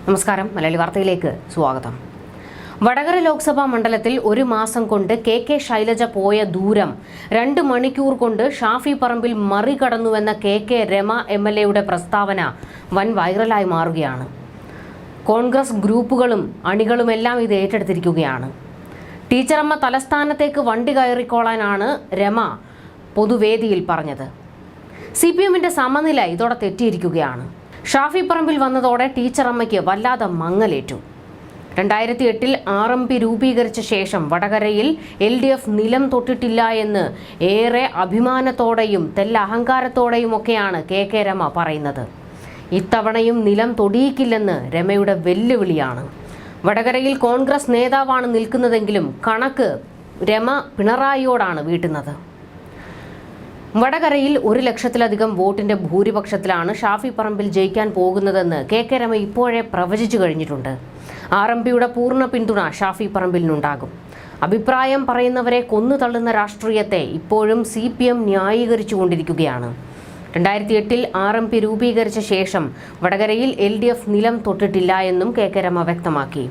നമസ്കാരം. മലയാളി വാർത്തയിലേക്ക് സ്വാഗതം. വടകര ലോക്സഭാ മണ്ഡലത്തിൽ ഒരു മാസം കൊണ്ട് കെ ശൈലജ പോയ ദൂരം 2 മണിക്കൂർ കൊണ്ട് ഷാഫി പറമ്പിൽ മറികടന്നുവെന്ന കെ രമ MLAയുടെ പ്രസ്താവന വൻ വൈറലായി മാറുകയാണ്. കോൺഗ്രസ് ഗ്രൂപ്പുകളും അണികളുമെല്ലാം ഇത് ഏറ്റെടുത്തിരിക്കുകയാണ്. ടീച്ചറമ്മ തലസ്ഥാനത്തേക്ക് വണ്ടി കയറിക്കോളാനാണ് രമ പൊതുവേദിയിൽ പറഞ്ഞത്. CPMന്റെ സമനില ഇതോടെ തെറ്റിയിരിക്കുകയാണ്. ഷാഫി പറമ്പിൽ വന്നതോടെ ടീച്ചറമ്മയ്ക്ക് വല്ലാതെ മങ്ങലേറ്റു. 2008 RMP രൂപീകരിച്ച ശേഷം വടകരയിൽ LDF നിലം തൊട്ടിട്ടില്ല എന്ന് ഏറെ അഭിമാനത്തോടെയും അഹങ്കാരത്തോടെയുമൊക്കെയാണ് കെ രമ പറയുന്നത്. ഇത്തവണയും നിലം തൊടിയിക്കില്ലെന്ന് രമയുടെ വെല്ലുവിളിയാണ്. വടകരയിൽ കോൺഗ്രസ് നേതാവാണ് നിൽക്കുന്നതെങ്കിലും കണക്ക് രമ പിണറായിയോടാണ് വീട്ടുന്നത്. വടകരയിൽ 1 ലക്ഷത്തിലധികം വോട്ടിന്റെ ഭൂരിപക്ഷത്തിലാണ് ഷാഫി പറമ്പിൽ ജയിക്കാൻ പോകുന്നതെന്ന് കെ രമ ഇപ്പോഴേ പ്രവചിച്ചു കഴിഞ്ഞിട്ടുണ്ട്. RMPയുടെ പൂർണ്ണ പിന്തുണ ഷാഫി പറമ്പിലിനുണ്ടാകും. അഭിപ്രായം പറയുന്നവരെ കൊന്നു തള്ളുന്ന രാഷ്ട്രീയത്തെ ഇപ്പോഴും CPM ന്യായീകരിച്ചുകൊണ്ടിരിക്കുകയാണ്. 2008 RMP രൂപീകരിച്ച ശേഷം വടകരയിൽ LDF നിലം തൊട്ടിട്ടില്ല എന്നും കെ രമ വ്യക്തമാക്കി.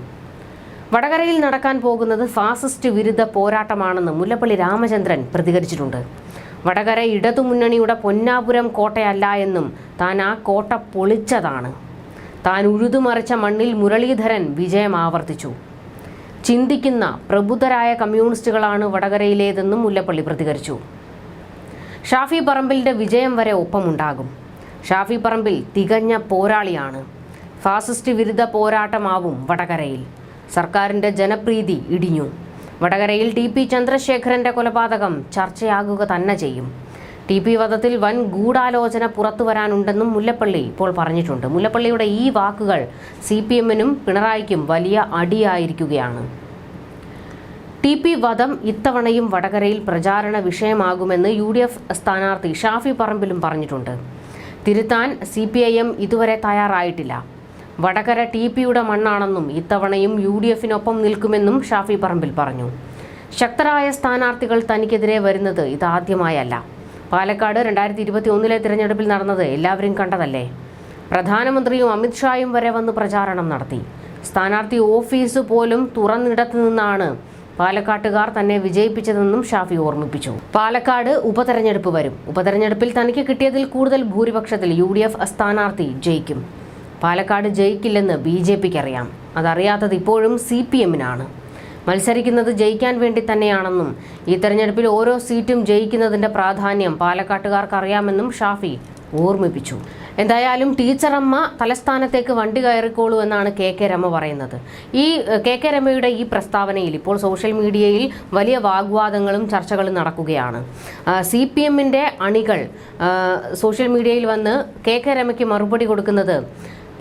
വടകരയിൽ നടക്കാൻ പോകുന്നത് ഫാസിസ്റ്റ് വിരുദ്ധ പോരാട്ടമാണെന്ന് മുല്ലപ്പള്ളി രാമചന്ദ്രൻ പ്രതികരിച്ചിട്ടുണ്ട്. വടകര ഇടതുമുന്നണിയുടെ പൊന്നാപുരം കോട്ടയല്ല എന്നും താൻ ആ കോട്ട പൊളിച്ചതാണ്. താൻ ഉഴുതുമറിച്ച മണ്ണിൽ മുരളീധരൻ വിജയം ആവർത്തിച്ചു. ചിന്തിക്കുന്ന പ്രബുദ്ധരായ കമ്മ്യൂണിസ്റ്റുകളാണ് വടകരയിലേതെന്നും മുല്ലപ്പള്ളി പ്രതികരിച്ചു. ഷാഫി പറമ്പിലിന്റെ വിജയം വരെ ഒപ്പമുണ്ടാകും. ഷാഫി പറമ്പിൽ തികഞ്ഞ പോരാളിയാണ്. ഫാസിസ്റ്റ് വിരുദ്ധ പോരാട്ടമാവും വടകരയിൽ. സർക്കാരിന്റെ ജനപ്രീതി ഇടിഞ്ഞു. വടകരയിൽ TP ചന്ദ്രശേഖരന്റെ കൊലപാതകം ചർച്ചയാകുക തന്നെ ചെയ്യും. TP വധത്തിൽ വൻ ഗൂഢാലോചന പുറത്തു വരാനുണ്ടെന്നും മുല്ലപ്പള്ളി ഇപ്പോൾ പറഞ്ഞിട്ടുണ്ട്. മുല്ലപ്പള്ളിയുടെ ഈ വാക്കുകൾ CPMനും പിണറായിക്കും വലിയ അടിയായിരിക്കുകയാണ്. TP വധം ഇത്തവണയും വടകരയിൽ പ്രചാരണ വിഷയമാകുമെന്ന് UDF സ്ഥാനാർത്ഥി ഷാഫി പറമ്പിലും പറഞ്ഞിട്ടുണ്ട്. തിരുത്താൻ CPIM ഇതുവരെ തയ്യാറായിട്ടില്ല. വടകര TPയുടെ മണ്ണാണെന്നും ഇത്തവണയും UDFനൊപ്പം നിൽക്കുമെന്നും ഷാഫി പറമ്പിൽ പറഞ്ഞു. ശക്തരായ സ്ഥാനാർത്ഥികൾ തനിക്കെതിരെ വരുന്നത് ഇതാദ്യമായല്ല. പാലക്കാട് 2021 തിരഞ്ഞെടുപ്പിൽ നടന്നത് എല്ലാവരും കണ്ടതല്ലേ. പ്രധാനമന്ത്രിയും അമിത്ഷായും വരെ വന്ന് പ്രചാരണം നടത്തി. സ്ഥാനാർത്ഥി ഓഫീസ് പോലും തുറന്നിടത്തു നിന്നാണ് പാലക്കാട്ടുകാർ തന്നെ വിജയിപ്പിച്ചതെന്നും ഷാഫി ഓർമ്മിപ്പിച്ചു. പാലക്കാട് ഉപതെരഞ്ഞെടുപ്പ് വരും. ഉപതെരഞ്ഞെടുപ്പിൽ തനിക്ക് കിട്ടിയതിൽ കൂടുതൽ ഭൂരിപക്ഷത്തിൽ UDF സ്ഥാനാർത്ഥി ജയിക്കും. പാലക്കാട് ജയിക്കില്ലെന്ന് BJPക്ക് അറിയാം. അതറിയാത്തത് ഇപ്പോഴും CPMനാണ്. മത്സരിക്കുന്നത് ജയിക്കാൻ വേണ്ടി തന്നെയാണെന്നും ഈ തെരഞ്ഞെടുപ്പിൽ ഓരോ സീറ്റും ജയിക്കുന്നതിന്റെ പ്രാധാന്യം പാലക്കാട്ടുകാർക്ക് അറിയാമെന്നും ഷാഫി ഓർമ്മിപ്പിച്ചു. എന്തായാലും ടീച്ചറമ്മ തലസ്ഥാനത്തേക്ക് വണ്ടി കയറിക്കോളൂ എന്നാണ് കെ രമ പറയുന്നത്. ഈ കെ രമയുടെ ഈ പ്രസ്താവനയിൽ ഇപ്പോൾ സോഷ്യൽ മീഡിയയിൽ വലിയ വാഗ്വാദങ്ങളും ചർച്ചകളും നടക്കുകയാണ്. CPMന്റെ അണികൾ സോഷ്യൽ മീഡിയയിൽ വന്ന് കെ രമയ്ക്ക് മറുപടി കൊടുക്കുന്നത്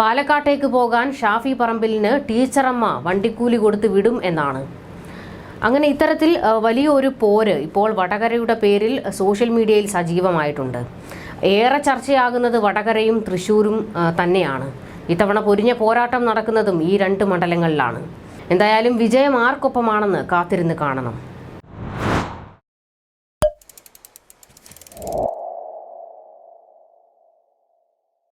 പാലക്കാട്ടേക്ക് പോകാൻ ഷാഫി പറമ്പിലിന് ടീച്ചറമ്മ വണ്ടിക്കൂലി കൊടുത്ത് വിടും എന്നാണ്. അങ്ങനെ ഇത്തരത്തിൽ വലിയൊരു പോര് ഇപ്പോൾ വടകരയുടെ പേരിൽ സോഷ്യൽ മീഡിയയിൽ സജീവമായിട്ടുണ്ട്. ഏറെ ചർച്ചയാകുന്നത് വടകരയും തൃശ്ശൂരും തന്നെയാണ്. ഇത്തവണ പൊരിഞ്ഞ പോരാട്ടം നടക്കുന്നതും ഈ 2 മണ്ഡലങ്ങളിലാണ്. എന്തായാലും വിജയം ആർക്കൊപ്പമാണെന്ന് കാത്തിരുന്ന് കാണണം.